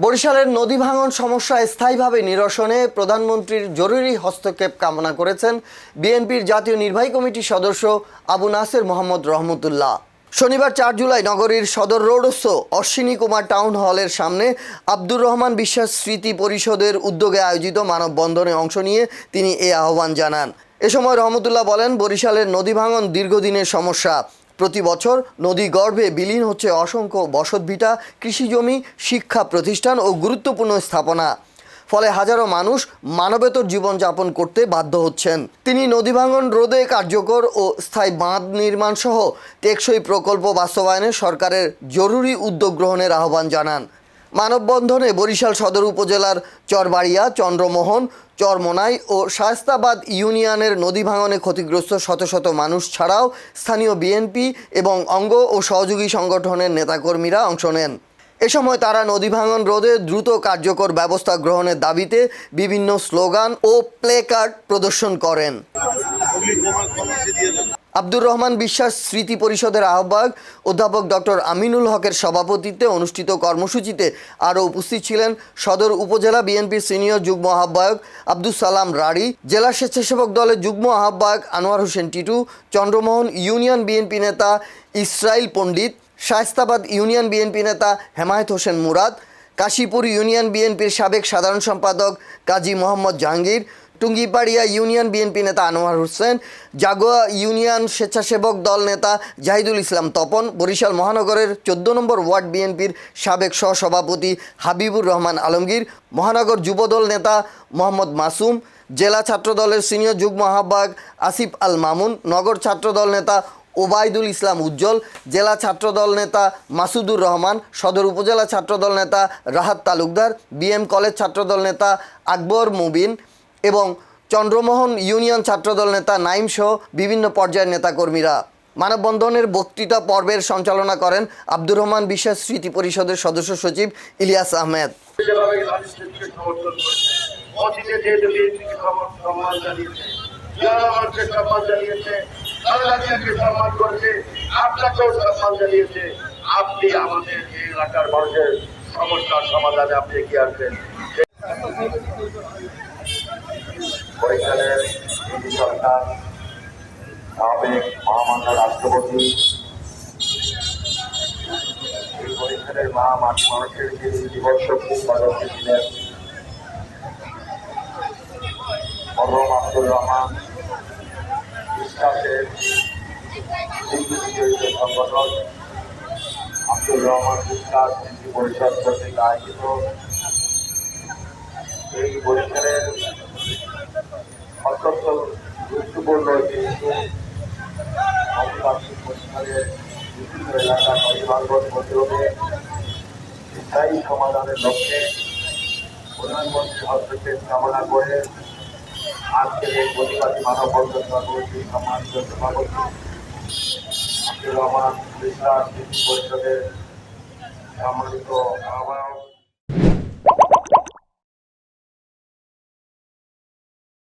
বরিশালের নদী ভাঙন সমস্যা স্থায়ীভাবে নিরসনে প্রধানমন্ত্রীর জরুরি হস্তক্ষেপ কামনা করেছেন বিএনপির জাতীয় নির্বাহী কমিটির সদস্য আবু নাসের মোহাম্মদ রহমতুল্লাহ। শনিবার 4 জুলাই নগরীর সদর রোডস্থ অশ্বিনী কুমার টাউন হলের সামনে আব্দুর রহমান বিশ্বাস স্মৃতি পরিষদের উদ্যোগে আয়োজিত মানববন্ধনে অংশ নিয়ে তিনি এই আহ্বান জানান। এ সময় রহমতুল্লাহ বলেন, বরিশালের নদী ভাঙন দীর্ঘদিনের সমস্যা। প্রতি বছর নদী গর্ভে বিলীন হচ্ছে অসংখ্য বসতভিটা, কৃষিজমি, শিক্ষা প্রতিষ্ঠান ও গুরুত্বপূর্ণ স্থাপনা। ফলে হাজারো মানুষ মানবেতর জীবনযাপন করতে বাধ্য হচ্ছেন। তিনি নদী ভাঙন রোধে কার্যকর ও স্থায়ী বাঁধ নির্মাণ সহ টেকসই প্রকল্প বাস্তবায়নে সরকারের জরুরি উদ্যোগ গ্রহণের আহ্বান জানান। মানববন্ধনে বরিশাল সদর উপজেলার চরবাড়িয়া, চন্দ্রমোহন, চরমোনাই ও শায়েস্তাবাদ ইউনিয়নের নদী ভাঙনে ক্ষতিগ্রস্ত শত শত মানুষ ছাড়াও স্থানীয় বিএনপি এবং অঙ্গ ও সহযোগী সংগঠনের নেতাকর্মীরা অংশ নেন। এ সময় তারা নদী ভাঙন রোধে দ্রুত কার্যকর ব্যবস্থা গ্রহণের দাবিতে বিভিন্ন স্লোগান ও প্লেকার্ড প্রদর্শন করেন। আব্দুর রহমান বিশ্বাস স্মৃতি পরিষদের আহ্বায়ক অধ্যাপক ডক্টর আমিনুল হকের সভাপতিত্বে অনুষ্ঠিত কর্মসূচিতে আরও উপস্থিত ছিলেন সদর উপজেলা বিএনপির সিনিয়র যুগ্ম আহ্বায়ক আব্দুস সালাম রাড়ি, জেলা স্বেচ্ছাসেবক দলের যুগ্ম আহ্বায়ক আনোয়ার হোসেন টিটু, চন্দ্রমোহন ইউনিয়ন বিএনপি নেতা ইসরাইল পণ্ডিত, শায়েস্তাবাদ ইউনিয়ন বিএনপি নেতা হেমায়েত হোসেন মুরাদ, কাশীপুর ইউনিয়ন বিএনপির সাবেক সাধারণ সম্পাদক কাজী মোহাম্মদ জাহাঙ্গীর, টুঙ্গিপাড়িয়া ইউনিয়ন বিএনপি নেতা আনোয়ার হোসেন, জাগোয়া ইউনিয়ন স্বেচ্ছাসেবক দল নেতা জাহিদুল ইসলাম তপন, বরিশাল মহানগরের 14 নম্বর ওয়ার্ড বিএনপির সাবেক সহসভাপতি হাবিবুর রহমান আলমগীর, মহানগর যুবদল নেতা মোহাম্মদ মাসুম, জেলা ছাত্রদলের সিনিয়র যুগ্ম আহ্বায়ক আসিফ আল মামুন, নগর ছাত্রদল নেতা ওবায়দুল ইসলাম উজ্জ্বল, জেলা ছাত্রদল নেতা মাসুদুর রহমান, সদর উপজেলা ছাত্রদল নেতা রাহাত তালুকদার, বিএম কলেজ ছাত্রদল নেতা আকবর মুবিন এবং চন্দ্রমোহন ইউনিয়ন ছাত্রদল নেতা নাইম সহ বিভিন্ন পর্যায়ের নেতাকর্মীরা। মানববন্ধনের বক্তৃতা পর্বের সঞ্চালনা করেন আব্দুর রহমান বিশ্বাস স্মৃতি পরিষদের সদস্য সচিব ইলিয়াস আহমেদ। আপনি আমাদের এই এলাকার মানুষের সমস্যার সমাধানে আপনি এগিয়ে আসবেন। বরিশালের সরকার সাবেক মহামান্য রাষ্ট্রপতি এই বরিশালের মানুষের যে জীবন শক্তি সদস্য ছিলেন মরহুম আব্দুর রহমান বিশ্বাসের জড়িত সংগঠন আব্দুর রহমান বিশ্বাস স্মৃতি পরিষদ কর্তৃক আয়োজিত এই বরিশালের অত্যন্ত গুরুত্বপূর্ণ যেহেতু বরিশালের বিভিন্ন এলাকার নদীভাঙ্গন প্রতিরোধে স্থায়ী সমাধানের লক্ষ্যে প্রধানমন্ত্রীর হস্তক্ষেপ কামনা করে আজকের এই প্রতিবাদী মানববন্ধন কর্মসূচির সম্মানিত সভাপতি আব্দুর রহমান বিশ্বাস স্মৃতি পরিষদের সম্মানিত আহ্বায়ক